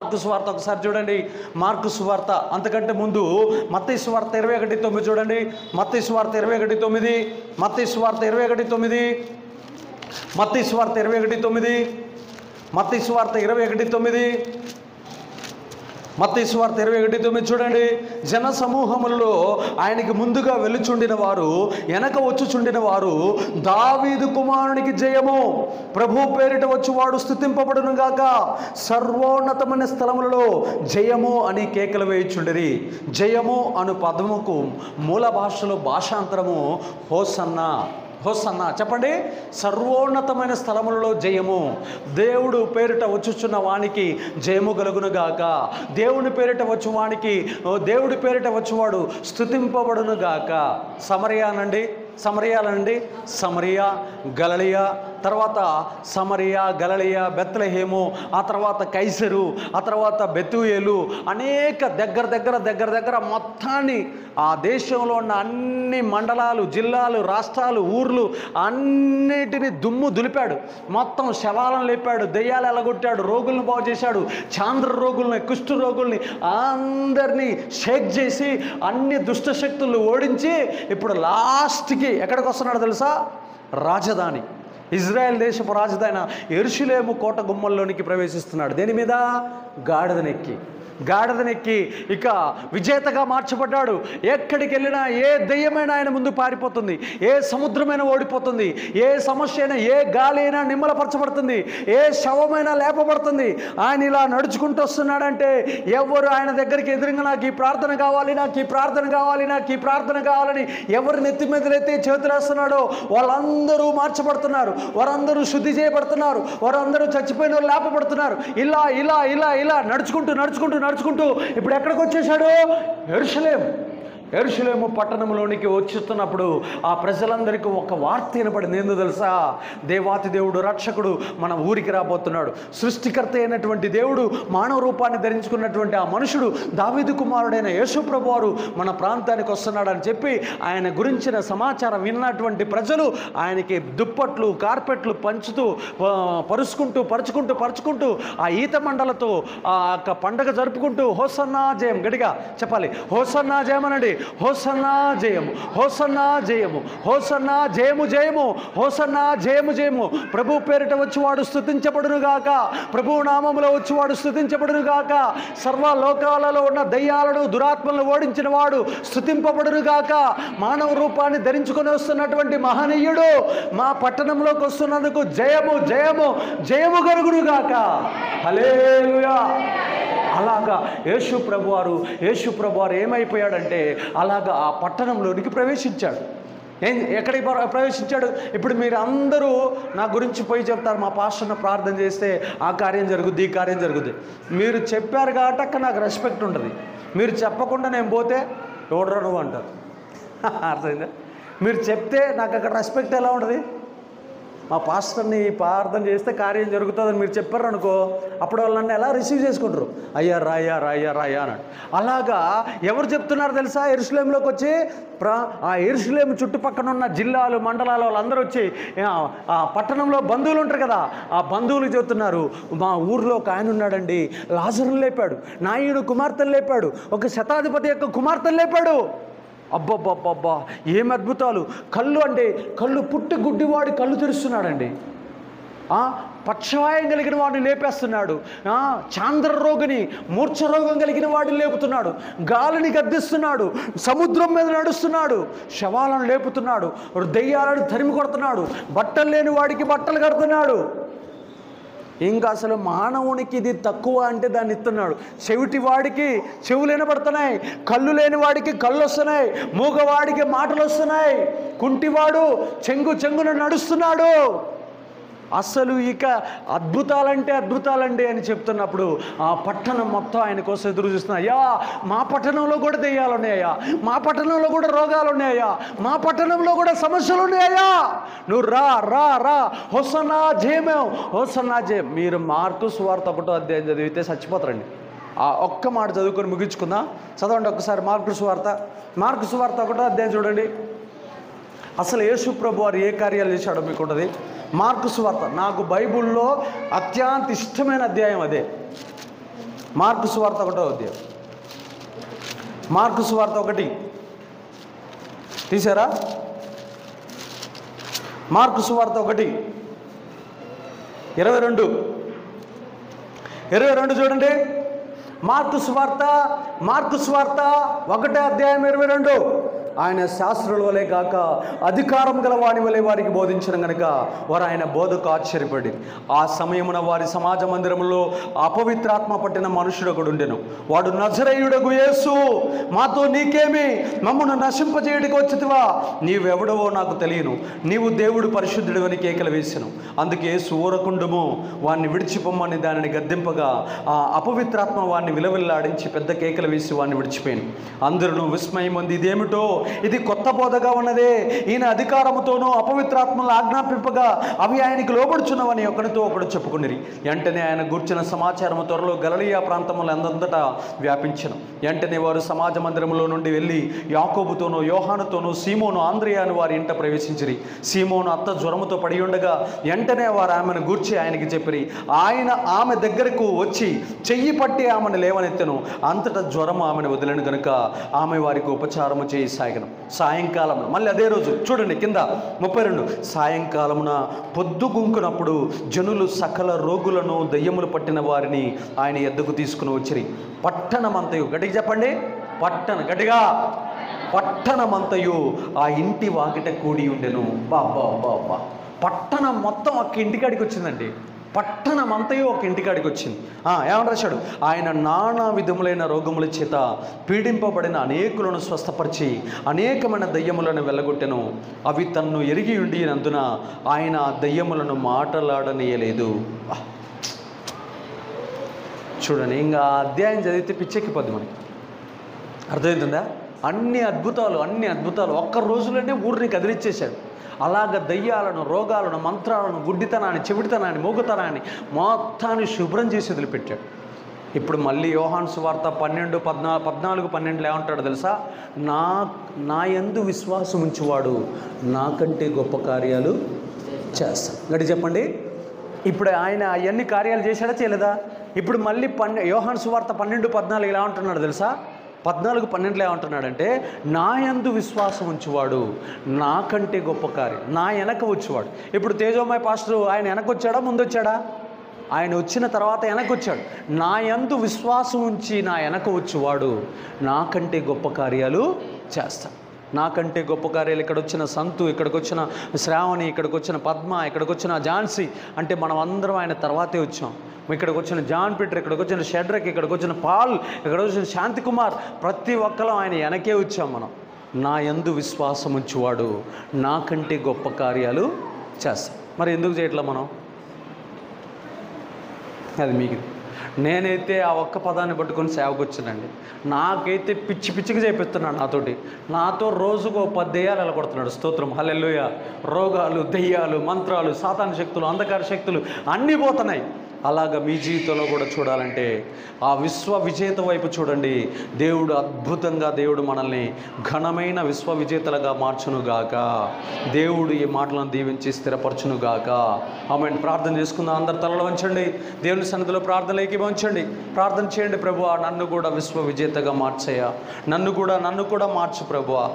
Mark సువార్త ఒకసారి చూడండి. మార్కు సువార్త అంతకంటే ముందు మత్తయి సువార్త 21:9 చూడండి. మత్తయి సువార్త 21:9, మత్తయి సువార్త 21:9, మత్తయి సువార్త 21:9, మత్తయి సువార్త 21:9, మత్తయి సువార్త 21:9 చూడండి. జన సమూహములలో ఆయనకి ముందుగా వెళ్ళుచుండిన వారు, వెనక వచ్చుచుండిన వారు, దావీదు కుమారునికి జయము, ప్రభు పేరిట వచ్చువాడు స్తుతింపబడును గాక, సర్వోన్నతమైన స్థలములలో జయము అని కేకలు వేయుచుండిరి. జయము అను పదముకు మూల భాషలో భాషాంతరము హోసన్నా. హోసన్నా చెప్పండి. సర్వోన్నతమైన స్థలములలో జయము, దేవుడు పేరిట వచ్చుచున్న వానికి జయము కలుగునుగాక, దేవుని పేరిట వచ్చువానికి, దేవుడి పేరిట వచ్చువాడు స్తుతింపబడునుగాక. సమరయానండి, సమరయాలండి, సమరియా, గలిలయ, తర్వాత సమరియా, గలిలయ, బెత్లెహేము, ఆ తర్వాత కైసరు, ఆ తర్వాత బెతూయేలు, అనేక దగ్గర మొత్తాన్ని ఆ దేశంలో ఉన్న అన్ని మండలాలు, జిల్లాలు, రాష్ట్రాలు, ఊర్లు అన్నిటిని దుమ్ము దులిపాడు. మొత్తం శవాలను లేపాడు, దెయ్యాలు ఎలగొట్టాడు, రోగులను బాగు చేశాడు, చాంద్ర రోగుల్ని, కుష్ఠ రోగుల్ని అందరినీ షేక్ చేసి అన్ని దుష్టశక్తులను ఓడించి ఇప్పుడు లాస్ట్కి ఎక్కడికి వస్తున్నాడు తెలుసా? రాజధాని, ఇజ్రాయెల్ దేశపు రాజధాని యెరూషలేము కోట గుమ్మల్లోనికి ప్రవేశిస్తున్నాడు. దేని మీద? గాడిదనెక్కి. గాడిదనెక్కి ఇక విజేతగా మార్చబడ్డాడు. ఎక్కడికి వెళ్ళినా ఏ దెయ్యమైనా ఆయన ముందు పారిపోతుంది, ఏ సముద్రమైనా ఓడిపోతుంది, ఏ సమస్య అయినా, ఏ గాలి అయినా నిమ్మలపరచబడుతుంది, ఏ శవమైనా లేపబడుతుంది. ఆయన ఇలా నడుచుకుంటూ వస్తున్నాడంటే ఎవరు ఆయన దగ్గరికి ఎదురుగా నాకు ఈ ప్రార్థన కావాలి, నాకు ఈ ప్రార్థన కావాలి, నాకు ఈ ప్రార్థన కావాలని ఎవరు నెత్తి మీదలైతే చేతులేస్తున్నాడో వాళ్ళందరూ మార్చబడుతున్నారు, వారందరూ శుద్ధి చేయబడుతున్నారు, వారందరూ చచ్చిపోయిన వాళ్ళు లేపబడుతున్నారు. ఇలా ఇలా ఇలా ఇలా నడుచుకుంటూ ఇప్పుడు ఎక్కడికి వచ్చేసాడు? యెరూషలేము పట్టణంలోనికి వచ్చుతున్నప్పుడు ఆ ప్రజలందరికీ ఒక వార్త వినపడింది. ఏందో తెలుసా? దేవాతి దేవుడు, రక్షకుడు మన ఊరికి రాబోతున్నాడు. సృష్టికర్త అయినటువంటి దేవుడు మానవ రూపాన్ని ధరించుకున్నటువంటి ఆ మనుషుడు, దావీదు కుమారుడైన యేసు ప్రభువారు మన ప్రాంతానికి వస్తున్నాడని చెప్పి ఆయన గురించిన సమాచారం విన్నటువంటి ప్రజలు ఆయనకి దుప్పట్లు, కార్పెట్లు పంచుతూ పరుచుకుంటూ ఆ ఈత మండలతో ఆ పండగ జరుపుకుంటూ హోసన్నా జయం, గట్టిగా చెప్పాలి, హోసన్నా జయం అనండి. హోసన్నా జయము, హోసన్నా జయము, హోసన్నా జయము జయము, హోసన్నా జయము జయము. ప్రభు పేరిట వచ్చువాడు స్తుతించబడునుగాక, ప్రభు నామములో వచ్చువాడు స్తుతించబడునుగాక, సర్వలోకాలలో ఉన్న దయ్యాలను, దురాత్మలను ఓడించిన వాడు స్తుతింపబడునుగాక. మానవ రూపాన్ని ధరించుకొని వస్తున్నటువంటి మహనీయుడు మా పట్టణంలోకి వస్తున్నందుకు జయము జయము జయము కలుగునుగాక. హల్లెలూయా. అలాగా యేసు ప్రభువారు ఏమైపోయాడంటే అలాగా ఆ పట్టణంలోనికి ప్రవేశించాడు. ఎక్కడికి ప్రవేశించాడు? ఇప్పుడు మీరు అందరూ నా గురించి పోయి చెప్తారు, మా పాస్టర్ను ప్రార్థన చేస్తే ఆ కార్యం జరుగుద్ది, ఈ కార్యం జరుగుద్ది. మీరు చెప్పారు కాబట్టి అక్కడ నాకు రెస్పెక్ట్ ఉంటుంది. మీరు చెప్పకుండా నేను పోతే ఎవడరా నువ్వు అంటారు. అర్థమైందా? మీరు చెప్తే నాకు అక్కడ రెస్పెక్ట్ ఎలా ఉంటుంది? మా పాస్టర్ని ప్రార్థన చేస్తే కార్యం జరుగుతుందని మీరు చెప్పారు అనుకో, అప్పుడు వాళ్ళని ఎలా రిసీవ్ చేసుకుంటారు? అయ్యా రాయ్యా రాయ్యా రాయ్యా అన్నాడు. అలాగా ఎవరు చెప్తున్నారు తెలుసా? యెరూషలేములోకి వచ్చి ఆ యెరూషలేము చుట్టుపక్కల ఉన్న జిల్లాలు, మండలాలు వాళ్ళందరూ వచ్చి ఆ పట్టణంలో బంధువులు ఉంటారు కదా, ఆ బంధువులు చెబుతున్నారు, మా ఊర్లో ఒక ఆయన ఉన్నాడండి, లాజరును లేపాడు, నాయుడు కుమార్తెను లేపాడు, ఒక శతాధిపతి యొక్క కుమార్తెను లేపాడు. అబ్బబ్బబ్బబ్బా, ఏం అద్భుతాలు! కళ్ళు పుట్టి గుడ్డివాడి కళ్ళు తెరుస్తున్నాడండి, పక్షవాయం కలిగిన వాడిని లేపేస్తున్నాడు, చాంద్ర రోగిని, మూర్ఛ రోగం కలిగిన వాడిని లేపుతున్నాడు, గాలిని గద్దిస్తున్నాడు, సముద్రం మీద నడుస్తున్నాడు, శవాలను లేపుతున్నాడు, దెయ్యాలను తరిమి కొడుతున్నాడు, బట్టలు లేని వాడికి బట్టలు కడుతున్నాడు. ఇంకా అసలు మానవునికి ఇది తక్కువ అంటే దాన్ని ఇస్తున్నాడు. చెవిటి వాడికి చెవులు వినబడుతున్నాయి, కళ్ళు లేని వాడికి కళ్ళు వస్తున్నాయి, మూగవాడికి మాటలు వస్తున్నాయి, కుంటివాడు చెంగున నడుస్తున్నాడు. అసలు ఇక అద్భుతాలండి అని చెప్తున్నప్పుడు ఆ పట్టణం మొత్తం ఆయన కోసం ఎదురు చూస్తున్నా. అయ్యా, మా పట్టణంలో కూడా దెయ్యాలు ఉన్నాయా, మా పట్టణంలో కూడా రోగాలు ఉన్నాయా, మా పట్టణంలో కూడా సమస్యలు ఉన్నాయా, నువ్వు రా రా రా, హోసన్నా జయమే, హోసన్నా జయం. మీరు మార్కు సువార్త 1వ అధ్యాయం చదివితే చచ్చిపోతారండి. ఆ ఒక్క మాట చదువుకొని ముగించుకుందాం. చదవండి ఒకసారి మార్కు సువార్త 1వ అధ్యాయం చూడండి. అసలు యేసు ప్రభువారు ఏ కార్యాలు చేశాడో మీకు ఉంటుంది. మార్కు సువార్త నాకు బైబిల్లో అత్యంత ఇష్టమైన అధ్యాయం అదే. మార్కు సువార్త 1వ అధ్యాయం. మార్కు సువార్త 1 తీసారా? మార్కు సువార్త 1:22 చూడండి. మార్కు సువార్త 1వ అధ్యాయం 22. ఆయన శాస్త్రుల వలె కాక అధికారం గల వాని వలె వారికి బోధించడం గనుక వారు ఆయన బోధకు ఆశ్చర్యపడి, ఆ సమయమున వారి సమాజ మందిరంలో అపవిత్రాత్మ పట్టిన మనుషుడు ఒకడు ఉండెను. వాడు నజరేయుడగు యేసు, మాతో నీకేమి, మమ్మను నశింపజేయడానికి వచ్చితివా? నీవెవడవో నాకు తెలియను, నీవు దేవుడు పరిశుద్ధుడు అని కేకలు వేసెను. అందుకే యేసు ఊరకుండుము, వాడిని విడిచిపోమ్మని దానిని గద్దింపగా ఆ అపవిత్రాత్మ వాడిని విలవిల్లాడించి పెద్ద కేకలు వేసి వాడిని విడిచిపోయాను. అందరూ విస్మయం పొంది, ఇదేమిటో, ఇది కొత్త బోధగా ఉన్నదే, ఈయన అధికారముతోనూ అపవిత్రాత్మలు ఆజ్ఞాపింపగా అవి ఆయనకి లోబడుచున్నవని ఒకరితో ఒకడు చెప్పుకునిరి. వెంటనే ఆయన గూర్చిన సమాచారము త్వరలో గలిలయ ప్రాంతములు అందంతటా వ్యాపించెను. వెంటనే వారు సమాజ మందిరములో నుండి వెళ్ళి యాకోబుతోనూ యోహానుతోనూ సీమోను ఆంద్రియ అని వారి ఇంట ప్రవేశించిరి. సీమోను అత్త జ్వరముతో పడి ఉండగా వెంటనే వారు ఆమెను గూర్చి ఆయనకి చెప్పిరి. ఆయన ఆమె దగ్గరకు వచ్చి చెయ్యి పట్టి ఆమెను లేవనెత్తెను. అంతటా జ్వరం ఆమెను వదిలేను గనుక ఆమె వారికి ఉపచారము చేయి సాగను. సాయంకాలం, మళ్ళీ అదే రోజు చూడండి కింద 32, సాయంకాలమున పొద్దుగుంకునప్పుడు జనులు సకల రోగులను దయ్యములు పట్టిన వారిని ఆయన ఎద్దకు తీసుకుని వచ్చిరి. పట్టణమంతయు, గట్టిగా చెప్పండి, గట్టిగా, పట్టణమంతయు ఆ ఇంటి వాకిట కూడి ఉండెను. బాబా, పట్టణం మొత్తం ఒక్క ఇంటికాడికి వచ్చిందండి. పట్టణం అంతయో ఒక ఇంటికాడికి వచ్చింది. ఏమని రాశాడు? ఆయన నానా విధములైన రోగముల చేత పీడింపబడిన అనేకులను స్వస్థపరిచి అనేకమైన దయ్యములను వెళ్ళగొట్టెను. అవి తన్ను ఎరిగి ఉండినందున ఆయన దయ్యములను మాటలాడనీయలేదు. చూడండి, ఇంకా అధ్యాయం చదివితే పిచ్చెక్కిపోద్ది మనకి. అర్థమవుతుందా? అన్ని అద్భుతాలు ఒక్క రోజులోనే ఊరిని కదిలిచ్చేశాడు. అలాగ దయ్యాలను, రోగాలను, మంత్రాలను, గుడ్డితనాన్ని, చెవిటితనాన్ని, మూగతనాన్ని మొత్తాన్ని శుభ్రం చేసి వదిలిపెట్టాడు. ఇప్పుడు మళ్ళీ యోహాను సువార్త 14:12 ఏమంటాడో తెలుసా? నా యందు విశ్వాసం ఉంచువాడు నాకంటే గొప్ప కార్యాలు చేస్తాడు. గట్టి చెప్పండి. ఇప్పుడు ఆయన అవన్నీ కార్యాలు చేశాడా చేయలేదా? ఇప్పుడు మళ్ళీ యోహాను సువార్త 12:14 ఎలా ఉంటున్నాడు తెలుసా? 14:12 ఏమంటున్నాడంటే, నా యందు విశ్వాసం ఉంచువాడు నాకంటే గొప్ప కార్యం, నా వెనక వచ్చేవాడు. ఇప్పుడు తేజోమయ పాస్టర్ ఆయన వెనకొచ్చాడా ముందొచ్చాడా? ఆయన వచ్చిన తర్వాత వెనకొచ్చాడు. నా యందు విశ్వాసం ఉంచి నా వెనక వచ్చేవాడు నాకంటే గొప్ప కార్యాలు చేస్తాడు. నాకంటే గొప్ప కార్యాలు ఇక్కడికి వచ్చిన సంతు, ఇక్కడికి వచ్చిన శ్రావణి, ఇక్కడికి వచ్చిన పద్మ, ఇక్కడికి వచ్చిన ఝాన్సీ, అంటే మనం అందరం ఆయన తర్వాతే వచ్చాం. ఇక్కడికి వచ్చిన జాన్ పీటర్, ఇక్కడికి వచ్చిన షడ్రక్, ఇక్కడికి వచ్చిన పాల్, ఇక్కడికి వచ్చిన శాంతికుమార్, ప్రతి ఒక్కరం ఆయన వెనకే వచ్చాం మనం. నా యందు విశ్వాసం ఉంచువాడు నాకంటే గొప్ప కార్యాలు చేస్తాం. మరి ఎందుకు చేయట్లా మనం? అది మీకు. నేనైతే ఆ ఒక్క పదాన్ని పట్టుకొని సేవకు వచ్చానండి. నాకైతే పిచ్చిగా చేపిస్తున్నాడు నాతో రోజుకు 10 దెయ్యాలు ఎలా కొడుతున్నాడు. స్తోత్రం, హల్లెలూయా. రోగాలు, దెయ్యాలు, మంత్రాలు, సాతాను శక్తులు, అంధకార శక్తులు అన్నీ పోతున్నాయి. అలాగా మీ జీవితంలో కూడా చూడాలంటే ఆ విశ్వ విజేత వైపు చూడండి. దేవుడు అద్భుతంగా, దేవుడు మనల్ని ఘనమైన విశ్వ విజేతలుగా మార్చునుగాక. దేవుడు ఈ మాటలను దీవించి స్థిరపరచునుగాక. ఆమేన్. ప్రార్థన చేసుకుందాం. అందరు తలలు వంచండి. దేవుని సన్నిధిలో ప్రార్థనలు ఏకీభవించండి. ప్రార్థన చేయండి. ప్రభువా, నన్ను కూడా విశ్వ విజేతగా మార్చయ్యా, నన్ను కూడా మార్చు ప్రభువా.